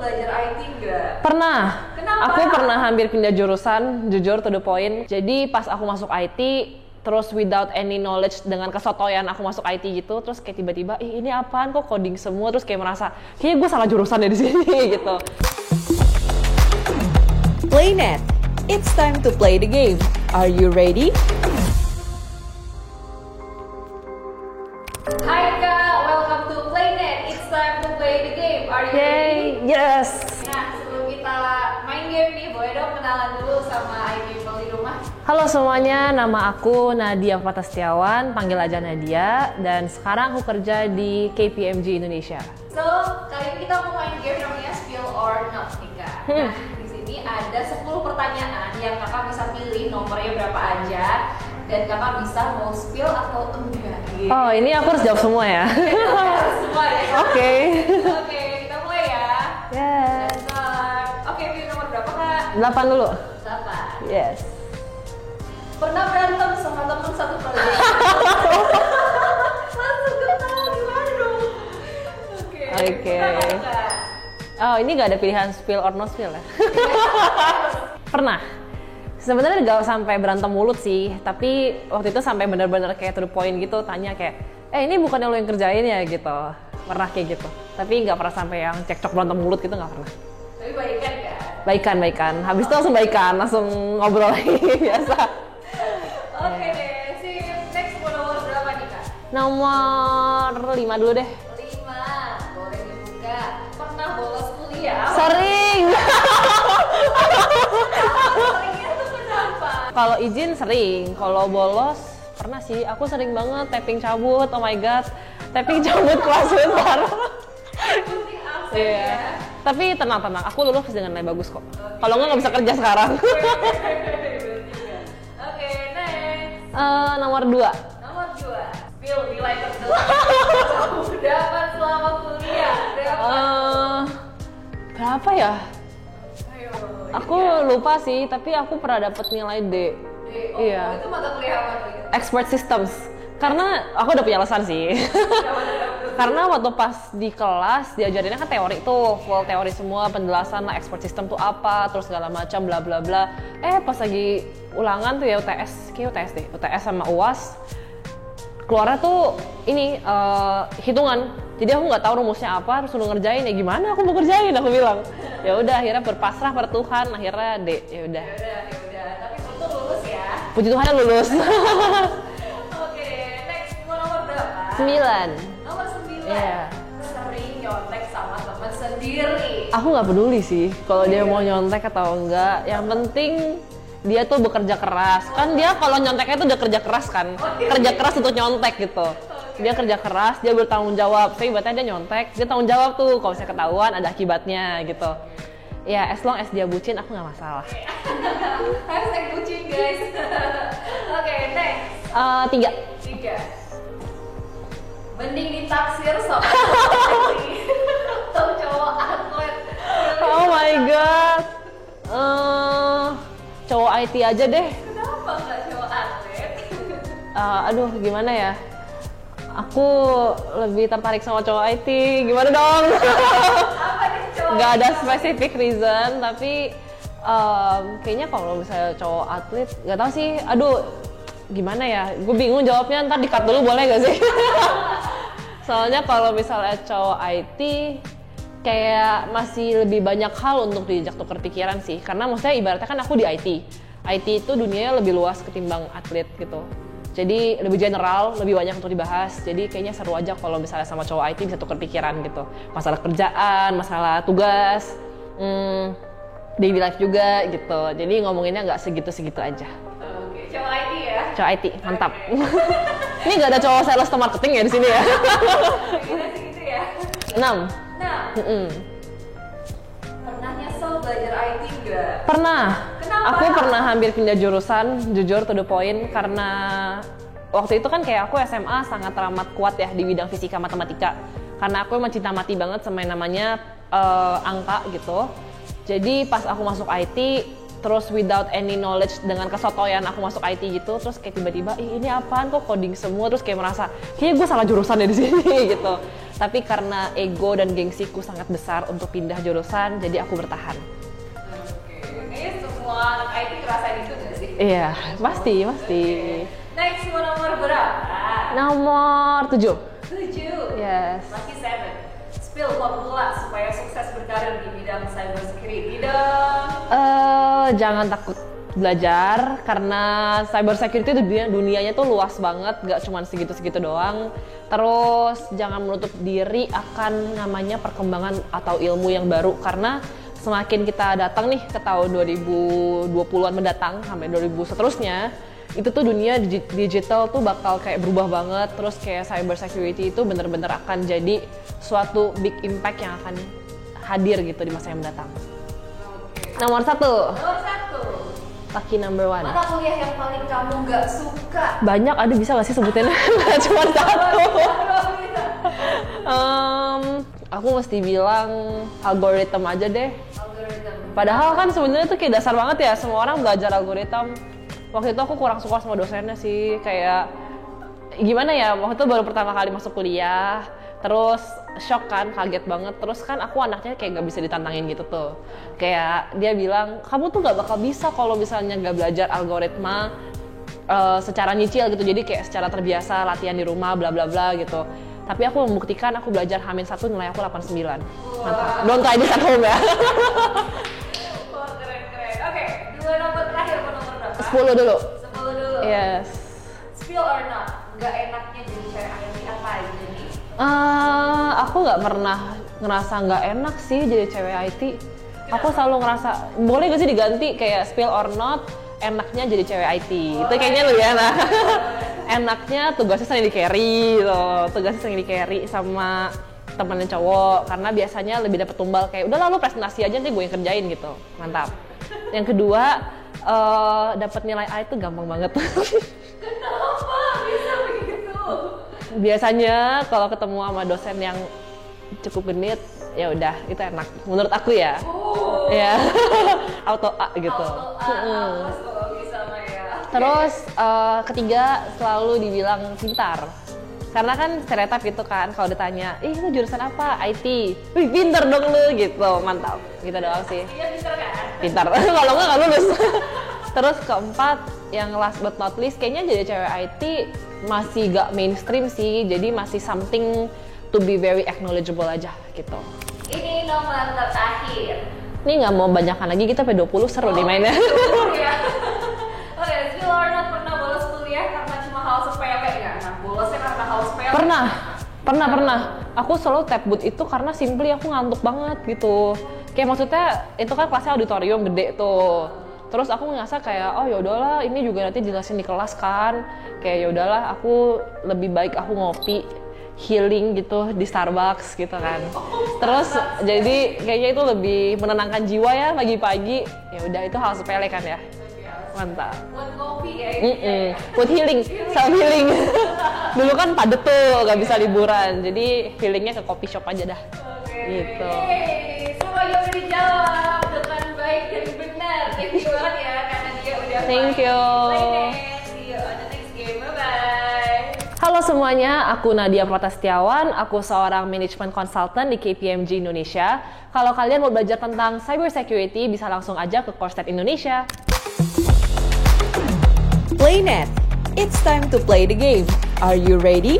belajar IT nggak? Pernah. Kenapa? Aku pernah hampir pindah jurusan, jujur to the point. Jadi pas aku masuk IT, terus without any knowledge, dengan kesotoyan aku masuk IT gitu, terus kayak tiba-tiba, ini apaan kok coding semua, terus kayak merasa, kayaknya gue salah jurusan ya di sini gitu. PlayNet, it's time to play the game. Are you ready? Hai Kak, welcome to PlayNet. It's time to play the game. Are you ready? Yes! Nah, sebelum kita main game nih, boleh dong kenalan dulu sama people di rumah. Halo semuanya, nama aku Nadia Setiawan, panggil aja Nadia, dan sekarang aku kerja di KPMG Indonesia. So, kali ini kita mau main game namanya Spill or Not nih Kak. Nah, di sini ada 10 pertanyaan yang kakak bisa pilih nomornya berapa aja, dan kakak bisa mau spill atau enggak gitu. Oh, ini aku harus jawab semua ya? Semua ya? Oke. Oke, kita mulai ya. Yes. Let's start. Oke, pilih nomor berapa Kak? 8 dulu. 8. Yes. Pernah berantem sama temen satu proyek? Langsung kenal, gimana dong? Oke. Pernah nggak, Kak? Oh, ini gak ada pilihan spill or no spill ya? Pernah. Sebenarnya gak sampai berantem mulut sih, tapi waktu itu sampai benar-benar kayak to the point gitu, tanya kayak, ini bukannya lo yang kerjain ya gitu. Pernah kayak gitu. Tapi gak pernah sampai yang cekcok berantem mulut gitu, gak pernah. Tapi baikan kan? Baikan. Habis itu langsung baikan, langsung ngobrol lagi biasa. Oke deh, next mau nomor berapa nih Kak? Nomor 5 dulu deh. 5, boleh dibuka. Pernah bolos kuliah? Sering. Seringnya tuh kenapa? Kalau izin sering, kalau bolos pernah sih. Aku sering banget tapping cabut. Oh my god, tapping cabut kelas bentar. Penting absen ya. Tapi tenang, aku lulus dengan nilai bagus kok. Kalau nggak bisa kerja sekarang. Oke, next. Nomor 2. Nomor 2. Spill nilai terdapat kamu dapat selama kuliah. Berapa ya? Ayo. Aku lupa sih, tapi aku pernah dapat nilai D. Iya. Itu mata kuliah apa tuh? Expert Systems. Karena aku udah punya alasan sih. Karena waktu pas di kelas diajarinnya kan teori tuh, full teori semua, penjelasan lah expert system tuh apa, terus segala macam bla bla bla. Pas lagi ulangan tuh ya UTS, kayak UTS deh, UTS sama UAS. Keluarnya tuh ini hitungan. Jadi aku nggak tahu rumusnya apa, terus suruh ngerjain, ya gimana aku mau kerjain, aku bilang. Ya udah akhirnya berpasrah pada Tuhan, akhirnya D. Ya udah. Tapi untung lulus ya. Puji Tuhan lulus. Oke, next nomor berapa? 9. Nomor 9. Iya. Sering nyontek sama teman sendiri. Aku nggak peduli sih kalau dia mau nyontek atau enggak. Yang penting dia tuh bekerja keras. Kan dia kalau nyonteknya tuh udah kerja keras kan. Kerja keras untuk nyontek gitu. Dia kerja keras, dia bertanggung jawab. Saya ibaratnya dia nyontek, dia tanggung jawab tuh. Kalau misalnya ketahuan ada akibatnya gitu. Ya, as long as dia bucin, aku nggak masalah. Hashtag bucin guys. Oke, next. 3. 3. Mending ditaksir sama atau cowok atlet. Oh my god. Cowok IT aja deh. Kenapa nggak cowok atlet? Aduh, gimana ya? Aku lebih tertarik sama cowok IT. Gimana dong? Apa nih cowok? Gak ada specific reason, tapi kayaknya kalau misalnya cowok atlet, gak tau sih. Aduh, gimana ya? Gue bingung jawabnya. Ntar di-cut dulu boleh gak sih? Soalnya kalau misalnya cowok IT, kayak masih lebih banyak hal untuk diajak tukar pikiran sih. Karena maksudnya ibaratnya kan aku di IT. IT itu dunianya lebih luas ketimbang atlet gitu. Jadi lebih general, lebih banyak untuk dibahas. Jadi kayaknya seru aja kalau misalnya sama cowok IT bisa tukar pikiran gitu. Masalah kerjaan, masalah tugas, daily life juga gitu. Jadi ngomonginnya nggak segitu-segitu aja. Oke, cowok IT ya. Cowok IT, mantap. Ini nggak ada cowok sales atau marketing ya di sini ya? Kira segitu ya. 6. Nah, pernah nyesel belajar IT nggak? Pernah. Kenapa? Aku pernah hampir pindah jurusan, jujur to the point, karena waktu itu kan kayak aku SMA sangat teramat kuat ya di bidang fisika matematika. Karena aku emang cinta mati banget sama yang namanya angka gitu. Jadi pas aku masuk IT, terus without any knowledge, dengan kesotoyan aku masuk IT gitu, terus kayak tiba-tiba ini apaan kok coding semua, terus kayak merasa kayaknya gue salah jurusan ya di sini gitu. Tapi karena ego dan gengsiku sangat besar untuk pindah jurusan, jadi aku bertahan. Kayaknya semua anak IT ngerasain itu gak sih? Iya, pasti. Next, mau nomor berapa? Nomor 7. 7. Yes. Lucky 7. Spill formula supaya sukses berkarir di bidang cyber security dong. Jangan takut belajar karena cyber security itu dunianya tuh luas banget, gak cuma segitu-segitu doang. Terus jangan menutup diri akan namanya perkembangan atau ilmu yang baru, karena semakin kita datang nih ke tahun 2020-an mendatang sampai 2000 seterusnya, itu tuh dunia digital tuh bakal kayak berubah banget. Terus kayak cyber security itu bener-bener akan jadi suatu big impact yang akan hadir gitu di masa yang mendatang. Nomor 1. Nomor 1. Lucky number 1. Mata kuliah yang paling kamu gak suka? Banyak, ada bisa gak sih sebutin? Gak cuma 1. Aku mesti bilang algoritma aja deh. Padahal kan sebenarnya tuh kayak dasar banget ya, semua orang belajar algoritma. Waktu itu aku kurang suka sama dosennya sih, kayak gimana ya, waktu itu baru pertama kali masuk kuliah, terus shock kan, kaget banget. Terus kan aku anaknya kayak gak bisa ditantangin gitu tuh. Kayak dia bilang, kamu tuh gak bakal bisa kalau misalnya gak belajar algoritma secara nyicil gitu. Jadi kayak secara terbiasa, latihan di rumah, bla bla bla gitu. Tapi aku membuktikan, aku belajar H-1 nilai aku 89. Mantap. Don't try this at home ya. Wah, keren. Oke, 2 nomor terakhir, nomor berapa? 10 dulu. 10 dulu. Yes. Spill or not, gak enaknya jadi cewek IT apa aja nih? Aku nggak pernah ngerasa nggak enak sih jadi cewek IT. Aku selalu ngerasa, boleh gak sih diganti kayak spill or not, enaknya jadi cewek IT. Itu kayaknya lu ya, nah. Enaknya tugasnya sering di-carry loh, sama temennya cowok, karena biasanya lebih dapat tumbal kayak udah lalu presentasi aja nanti gue yang kerjain gitu. Mantap. Yang kedua, dapat nilai A itu gampang banget. Kenapa bisa begitu? Biasanya kalau ketemu sama dosen yang cukup genit, ya udah itu enak menurut aku ya. Ya. Auto A gitu. Auto A, kalau bisa mah ya. Terus ketiga selalu dibilang pintar. Karena kan stereotip gitu kan, kalau ditanya, lu jurusan apa? IT. Wih, pintar dong lu gitu, mantap. Gitu doang sih. Iya, pintar kan? Pintar. Kalau nggak lulus. Terus keempat, yang last but not least, kayaknya jadi cewek IT masih gak mainstream sih, jadi masih something to be very acknowledgeable aja gitu. Ini nomor terakhir. Ini nggak mau banyakan lagi, kita sampai 20 seru nih mainnya. Oke, spill or not, pernah bolos kuliah karena cuma hal sepele nggak? Nah, bolosnya karena hal sepele. Pernah. Aku selalu tap boot itu karena simply aku ngantuk banget gitu. Kayak maksudnya itu kan kelasnya auditorium gede tuh. Terus aku ngerasa kayak oh ya udahlah, ini juga nanti jelasin di kelas kan. Kayak ya udahlah, aku lebih baik aku ngopi healing gitu di Starbucks gitu kan. Terus jadi kayaknya itu lebih menenangkan jiwa ya pagi-pagi. Ya udah, itu hal sepele kan ya. Mantap. Buat kopi ya. Buat healing, self healing. Dulu kan padet tuh, gak bisa liburan. Jadi healingnya ke coffee shop aja dah. Gitu. Semuanya udah dijawab dengan baik dan benar. Thank you banget ya karena dia udah Thank you. See you on the next game. Bye-bye. Halo semuanya, aku Nadia Pratastiawan. Aku seorang management consultant di KPMG Indonesia. Kalau kalian mau belajar tentang cyber security, bisa langsung aja ke Coursenet Indonesia. PlayNet. It's time to play the game. Are you ready?